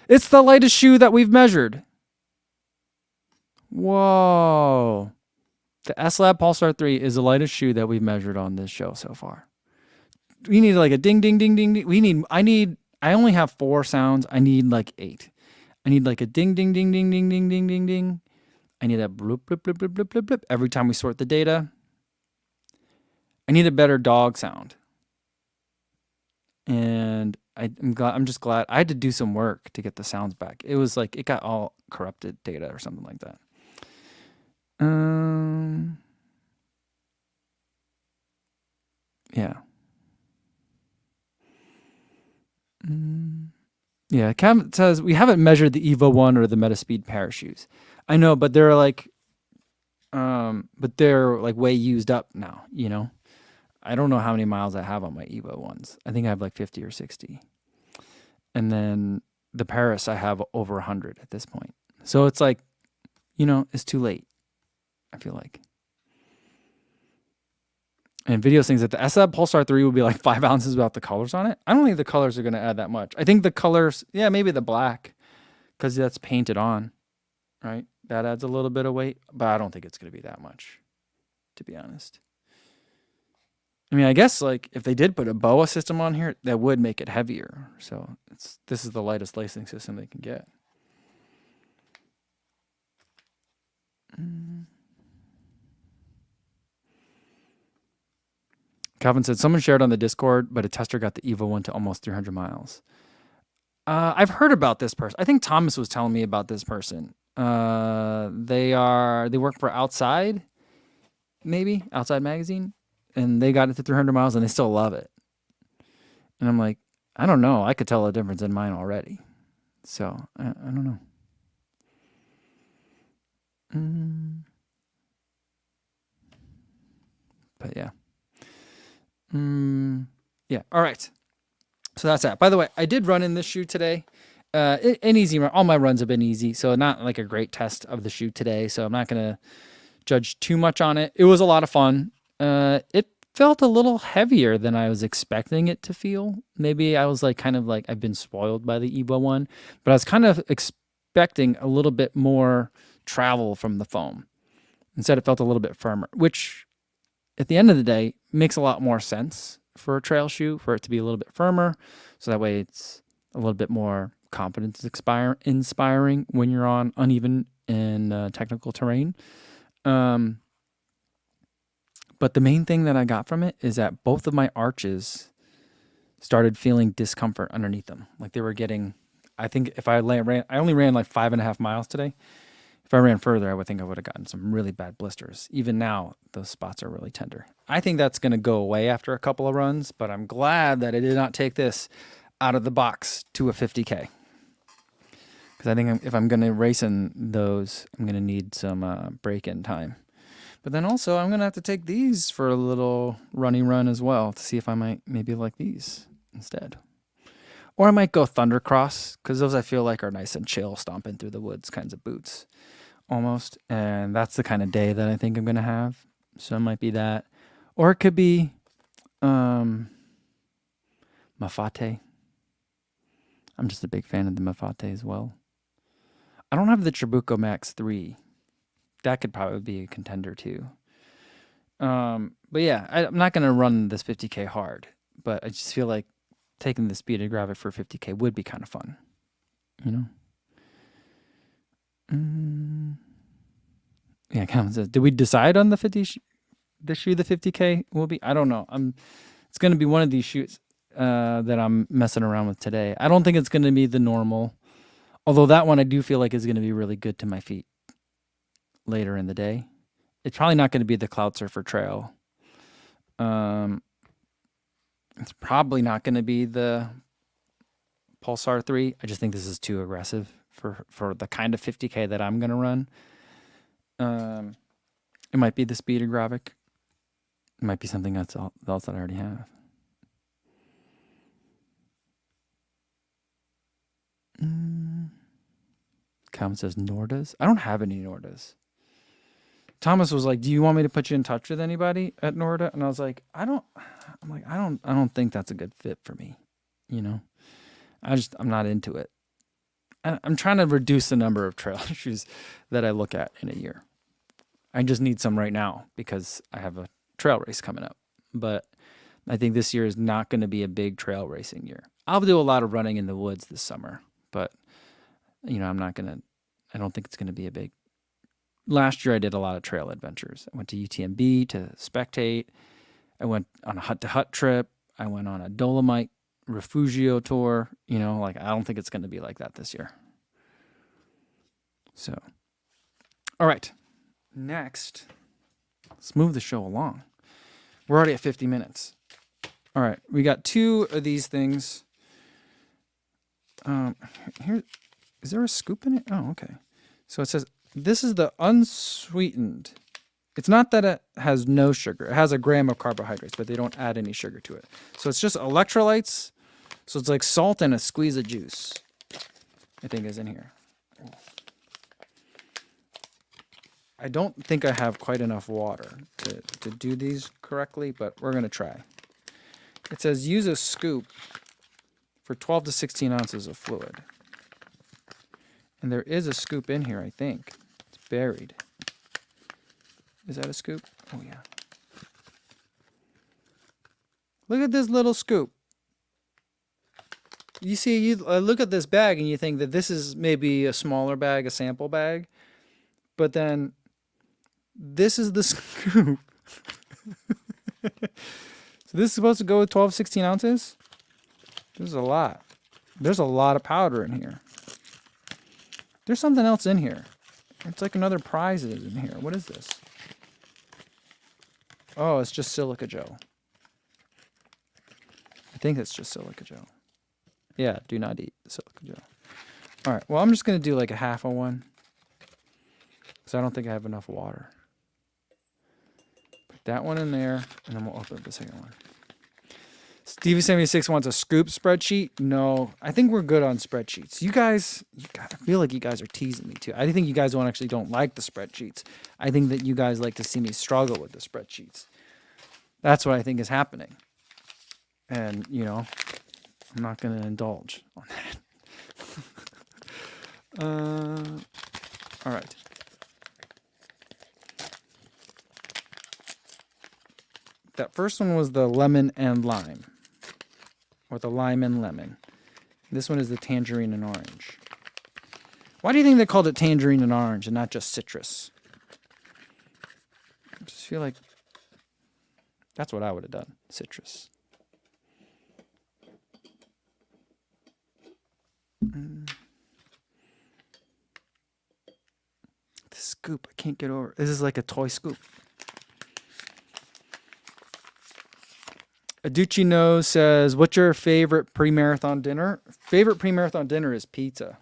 It's the lightest shoe that we've measured. Whoa. The S-Lab Pulsar 3 is the lightest shoe that we've measured on this show so far. We need like a ding, ding, ding, ding, ding. I only have 4 sounds. I need like 8. I need like a ding, ding, ding, ding, ding, ding, ding, ding, ding. I need a bloop, bloop, bloop, bloop, bloop, bloop, bloop every time we sort the data. I need a better dog sound. And I'm just glad I had to do some work to get the sounds back. It was like it got all corrupted data or something like that. Yeah. Yeah, Cam says we haven't measured the Evo 1 or the Metaspeed pair of shoes. I know, but they're like way used up now, you know. I don't know how many miles I have on my Evo ones. I think I have like 50 or 60. And then the Paris I have over 100 at this point. So it's like, you know, it's too late. I feel like. And video things that the SLab Pulsar 3 will be like 5 ounces without the colors on it. I don't think the colors are going to add that much. I think the colors, yeah, maybe the black, because that's painted on, right? That adds a little bit of weight, but I don't think it's going to be that much, to be honest. I mean, I guess like if they did put a BOA system on here, that would make it heavier. So this is the lightest lacing system they can get. Calvin said, someone shared on the Discord, but a tester got the Evo 1 to almost 300 miles. I've heard about this person. I think Thomas was telling me about this person. They work for Outside, maybe, Outside Magazine, and they got it to 300 miles, and they still love it. And I'm like, I don't know. I could tell a difference in mine already. So, I don't know. But yeah. Yeah. All right. So that's that. By the way, I did run in this shoe today. An easy run. All my runs have been easy. So not like a great test of the shoe today. So I'm not going to judge too much on it. It was a lot of fun. It felt a little heavier than I was expecting it to feel. Maybe I was like kind of like I've been spoiled by the Evo 1, but I was kind of expecting a little bit more travel from the foam. Instead, it felt a little bit firmer, which at the end of the day makes a lot more sense for a trail shoe, for it to be a little bit firmer. So that way it's a little bit more confidence inspiring when you're on uneven and technical terrain. But the main thing that I got from it is that both of my arches started feeling discomfort underneath them. Like they were getting, I think if I only ran like 5.5 miles today. If I ran further, I would think I would have gotten some really bad blisters. Even now, those spots are really tender. I think that's going to go away after a couple of runs, but I'm glad that I did not take this out of the box to a 50K. Because I think if I'm going to race in those, I'm going to need some break-in time. But then also, I'm going to have to take these for a little runny run as well to see if I might maybe like these instead. Or I might go Thundercross, because those I feel like are nice and chill, stomping through the woods kinds of boots. Almost, and that's the kind of day that I think I'm gonna have. So it might be that, or it could be Mafate. I'm just a big fan of the Mafate as well. I don't have the Trabuco Max 3. That could probably be a contender too. But yeah, I'm not gonna run this 50K hard, but I just feel like taking the Speeded Gravic for 50K would be kind of fun, you know. Yeah, Calvin says, did we decide on the shoe the 50K will be? I don't know. It's going to be one of these shoes that I'm messing around with today. I don't think it's going to be the normal, although that one I do feel like is going to be really good to my feet later in the day. It's probably not going to be the Cloud Surfer Trail. It's probably not going to be the Pulsar 3. I just think this is too aggressive for the kind of 50K that I'm going to run. It might be the Speeded Gravic. It might be something else that I already have. Calvin says Nordas. I don't have any Nordas. Thomas was like, "Do you want me to put you in touch with anybody at Norda?" And I was like, "I don't think that's a good fit for me. You know, I'm not into it. I'm trying to reduce the number of trail shoes that I look at in a year. I just need some right now because I have a trail race coming up. But I think this year is not going to be a big trail racing year. I'll do a lot of running in the woods this summer, but you know, I don't think it's going to be a big. Last year I did a lot of trail adventures. I went to UTMB to spectate. I went on a hut-to-hut trip. I went on a Dolomite Refugio tour. You know, like I don't think it's going to be like that this year. So, all right. Next, let's move the show along. We're already at 50 minutes. All right, we got 2 of these things. Here, is there a scoop in it? Oh, okay. So it says, this is the unsweetened. It's not that it has no sugar. It has a gram of carbohydrates, but they don't add any sugar to it. So it's just electrolytes. So it's like salt and a squeeze of juice, I think is in here. I don't think I have quite enough water to do these correctly, but we're going to try. It says use a scoop for 12 to 16 ounces of fluid. And there is a scoop in here, I think. It's buried. Is that a scoop? Oh, yeah. Look at this little scoop. You see, you look at this bag and you think that this is maybe a smaller bag, a sample bag. But then this is the scoop. So this is supposed to go with 12, 16 ounces? There's a lot. There's a lot of powder in here. There's something else in here. It's like another prize is in here. What is this? Oh, it's just silica gel. I think it's just silica gel. Yeah, do not eat the silica gel. All right, well, I'm just going to do like a half of one because I don't think I have enough water. Put that one in there, and then we'll open up the second one. Stevie76 wants a scoop spreadsheet. No, I think we're good on spreadsheets. You guys, I feel like you guys are teasing me too. I think you guys don't like the spreadsheets. I think that you guys like to see me struggle with the spreadsheets. That's what I think is happening. And, you know, I'm not going to indulge on that. All right. That first one was the lemon and lime. Or the lime and lemon. This one is the tangerine and orange. Why do you think they called it tangerine and orange and not just citrus? I just feel like that's what I would have done. Citrus. The scoop, I can't get over. This is like a toy scoop. Aducci Knows says, what's your favorite pre-marathon dinner? Favorite pre-marathon dinner is pizza.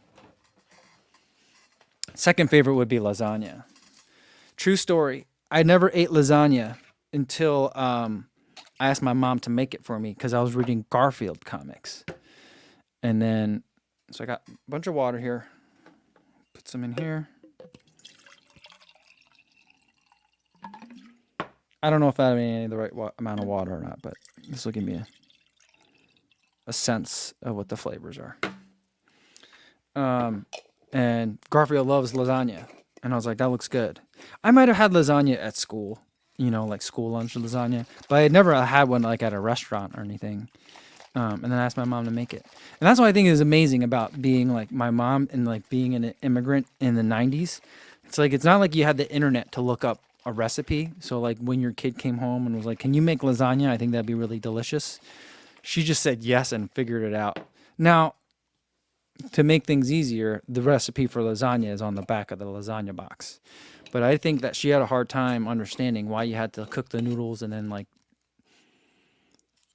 Second favorite would be lasagna. True story. I never ate lasagna until I asked my mom to make it for me because I was reading Garfield comics. And then, so I got a bunch of water here. Put some in here. I don't know if I have any of the right amount of water or not, but this will give me a sense of what the flavors are. And Garfield loves lasagna. And I was like, that looks good. I might have had lasagna at school, you know, like school lunch lasagna, but I had never had one like at a restaurant or anything. And then I asked my mom to make it. And that's what I think is amazing about being like my mom and like being an immigrant in the 90s. It's like, it's not like you had the internet to look up a recipe. So like when your kid came home and was like, can you make lasagna? I think that'd be really delicious. She just said yes and figured it out. Now, to make things easier, the recipe for lasagna is on the back of the lasagna box. But I think that she had a hard time understanding why you had to cook the noodles and then like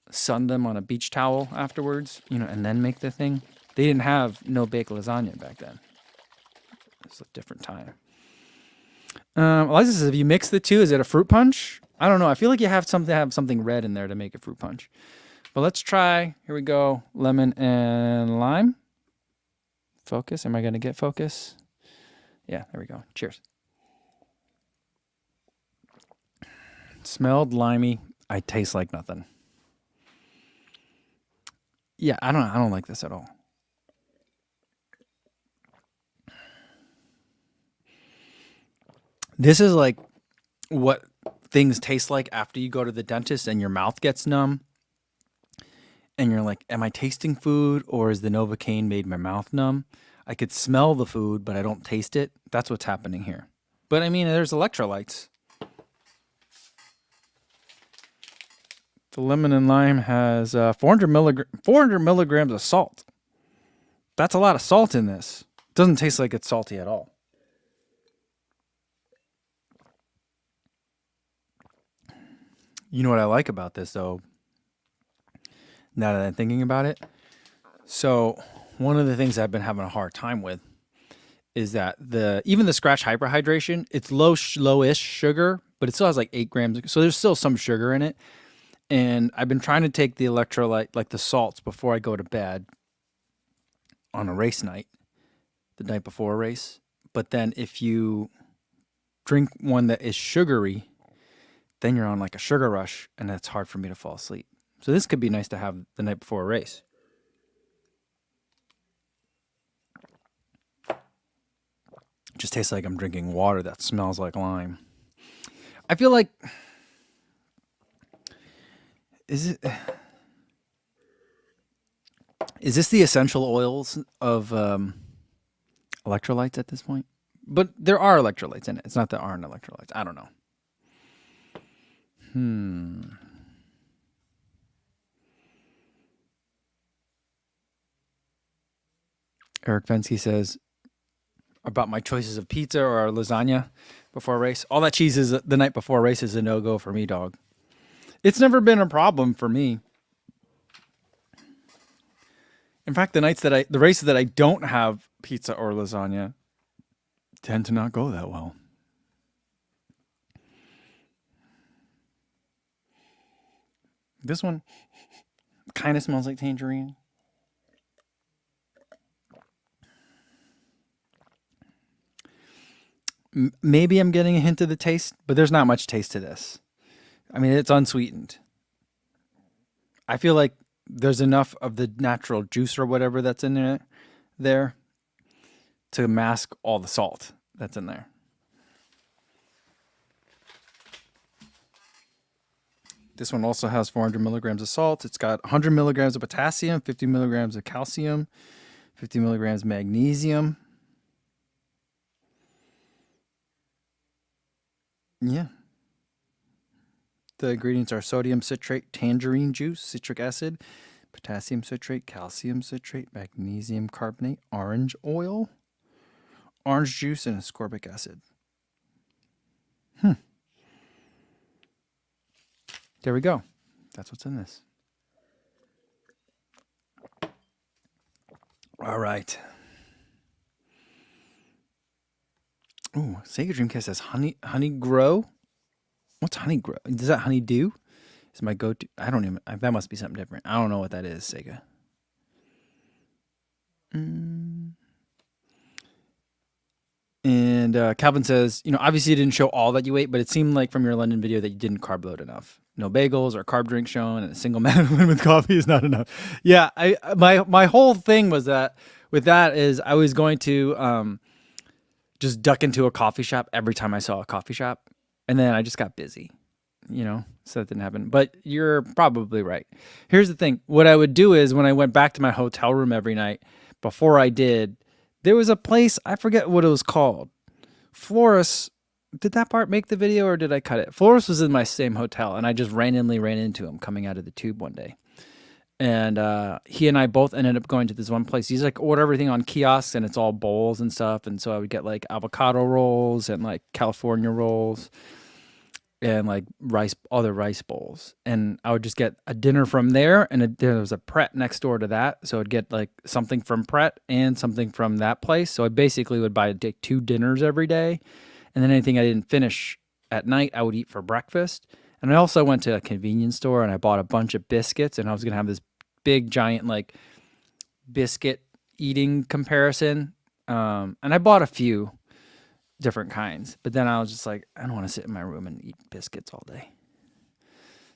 sun them on a beach towel afterwards, you know, and then make the thing. They didn't have no-bake lasagna back then. It's a different time. Eliza says, if you mix the two, is it a fruit punch? I don't know. I feel like you have something red in there to make a fruit punch. But let's try. Here we go. Lemon and lime. Focus. Am I going to get focus? Yeah, there we go. Cheers. Smelled limey. I taste like nothing. Yeah, I don't like this at all. This is like what things taste like after you go to the dentist and your mouth gets numb. And you're like, am I tasting food or is the Novocaine made my mouth numb? I could smell the food, but I don't taste it. That's what's happening here. But I mean, there's electrolytes. The lemon and lime has 400 milligrams of salt. That's a lot of salt in this. It doesn't taste like it's salty at all. You know what I like about this, though, now that I'm thinking about it? So one of the things I've been having a hard time with is that even the Scratch Hyperhydration, it's lowish sugar, but it still has like 8 grams. So there's still some sugar in it. And I've been trying to take the electrolyte, like the salts, before I go to bed on a race night, the night before a race. But then if you drink one that is sugary, then you're on like a sugar rush, and it's hard for me to fall asleep. So this could be nice to have the night before a race. It just tastes like I'm drinking water that smells like lime. I feel like, is this the essential oils of electrolytes at this point? But there are electrolytes in it. It's not that there aren't electrolytes. I don't know. Eric Fensky says about my choices of pizza or lasagna before a race. All that cheese is the night before a race is a no-go for me, dog. It's never been a problem for me. In fact, the races that I don't have pizza or lasagna tend to not go that well. This one kind of smells like tangerine. Maybe I'm getting a hint of the taste, but there's not much taste to this. I mean, it's unsweetened. I feel like there's enough of the natural juice or whatever that's in there to mask all the salt that's in there. This one also has 400 milligrams of salt. It's got 100 milligrams of potassium, 50 milligrams of calcium, 50 milligrams of magnesium. Yeah. The ingredients are sodium citrate, tangerine juice, citric acid, potassium citrate, calcium citrate, magnesium carbonate, orange oil, orange juice, and ascorbic acid. There we go. That's what's in this. All right. Ooh, Sega Dreamcast says honey grow. What's honey grow? Does that honey do? Is my go-to? I don't even. That must be something different. I don't know what that is, Sega. And Calvin says, obviously you didn't show all that you ate, but it seemed like from your London video that you didn't carb load enough. No bagels or carb drink shown, and a single man with coffee is not enough. Yeah, my whole thing was that with that is I was going to just duck into a coffee shop every time I saw a coffee shop, and then I just got busy, so that didn't happen. But you're probably right. Here's the thing. What I would do is when I went back to my hotel room every night, before I did, there was a place, I forget what it was called. Floris, did that part make the video or did I cut it? Floris was in my same hotel, and I just randomly ran into him coming out of the tube one day. And he and I both ended up going to this one place. He's like, order everything on kiosks, and it's all bowls and stuff. And so I would get like avocado rolls and like California rolls and like other rice bowls. And I would just get a dinner from there, and there was a Pret next door to that. So I'd get like something from Pret and something from that place. So I basically would buy 2 dinners every day. And then anything I didn't finish at night, I would eat for breakfast. And I also went to a convenience store and I bought a bunch of biscuits, and I was going to have this big giant like biscuit eating comparison. And I bought a few different kinds, but then I was just like, I don't want to sit in my room and eat biscuits all day.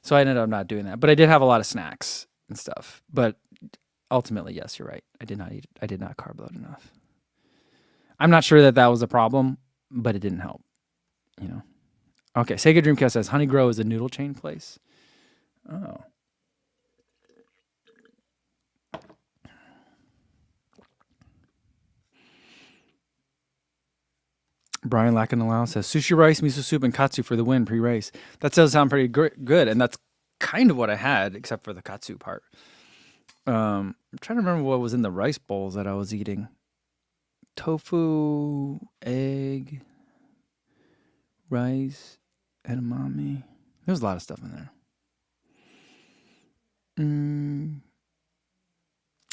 So I ended up not doing that, but I did have a lot of snacks and stuff. But ultimately, yes, you're right. I did not carb load enough. I'm not sure that was a problem, but it didn't help, Okay, Sega Dreamcast says Honey Grow is a noodle chain place. Oh. Brian Lackenalao says sushi rice, miso soup, and katsu for the win pre-race. That does sound pretty good, and that's kind of what I had, except for the katsu part. I'm trying to remember what was in the rice bowls that I was eating. Tofu, egg, rice, edamame. There's a lot of stuff in there.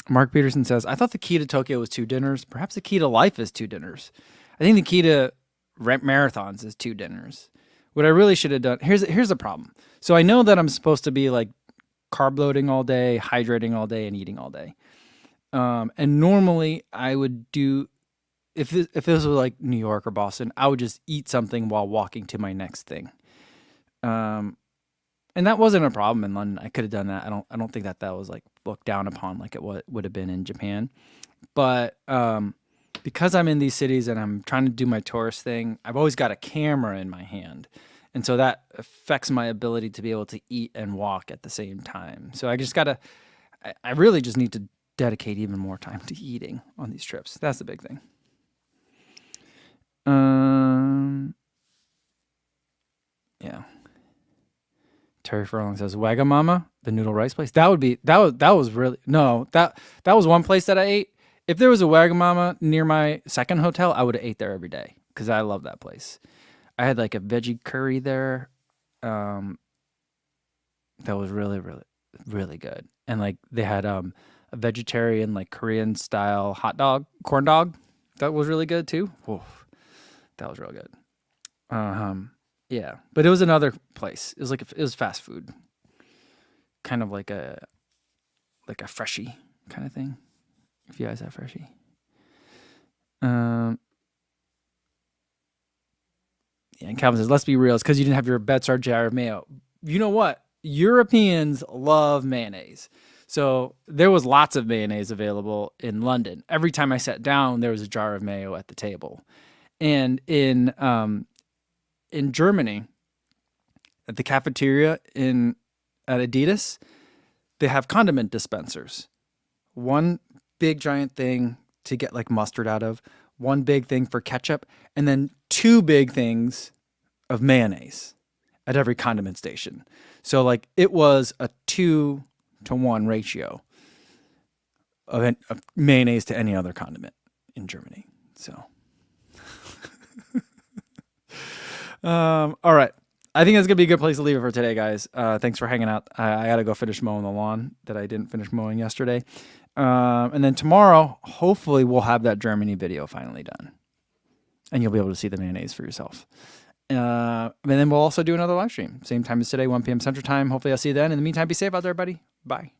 Mark Peterson says, I thought the key to Tokyo was 2 dinners. Perhaps the key to life is 2 dinners. I think the key to marathons is 2 dinners. What I really should have done, here's the problem. So I know that I'm supposed to be like carb loading all day, hydrating all day, and eating all day. And normally I would do if this was like New York or Boston, I would just eat something while walking to my next thing. Um, and that wasn't a problem in London. I could have done that. I don't think that was like looked down upon like it would have been in Japan. But because I'm in these cities and I'm trying to do my tourist thing, I've always got a camera in my hand. And so that affects my ability to be able to eat and walk at the same time. So I really just need to dedicate even more time to eating on these trips. That's the big thing. Yeah. Terry Furlong says Wagamama, the noodle rice place. That was really no that was one place that I ate. If there was a Wagamama near my second hotel, I would have ate there every day because I love that place. I had like a veggie curry there, that was really really really good, and like they had a vegetarian like Korean style hot dog corn dog that was really good too. Oof, that was real good. Yeah, but it was another place. It was it was fast food, kind of like a freshie kind of thing. If you guys have freshie, um, yeah. And Calvin says, "Let's be real. It's because you didn't have your Betstar jar of mayo." You know what? Europeans love mayonnaise, so there was lots of mayonnaise available in London. Every time I sat down, there was a jar of mayo at the table, and in Germany, at the cafeteria at Adidas, they have condiment dispensers. One big giant thing to get like mustard out of, one big thing for ketchup, and then two big things of mayonnaise at every condiment station. So like it was a 2-to-1 ratio of mayonnaise to any other condiment in Germany. So, all right. I think that's gonna be a good place to leave it for today, guys. Thanks for hanging out. I gotta go finish mowing the lawn that I didn't finish mowing yesterday, and then tomorrow, hopefully, we'll have that Germany video finally done, and you'll be able to see the mayonnaise for yourself. And then we'll also do another live stream, same time as today, 1 p.m. Central Time. Hopefully, I'll see you then. In the meantime, be safe out there, buddy. Bye.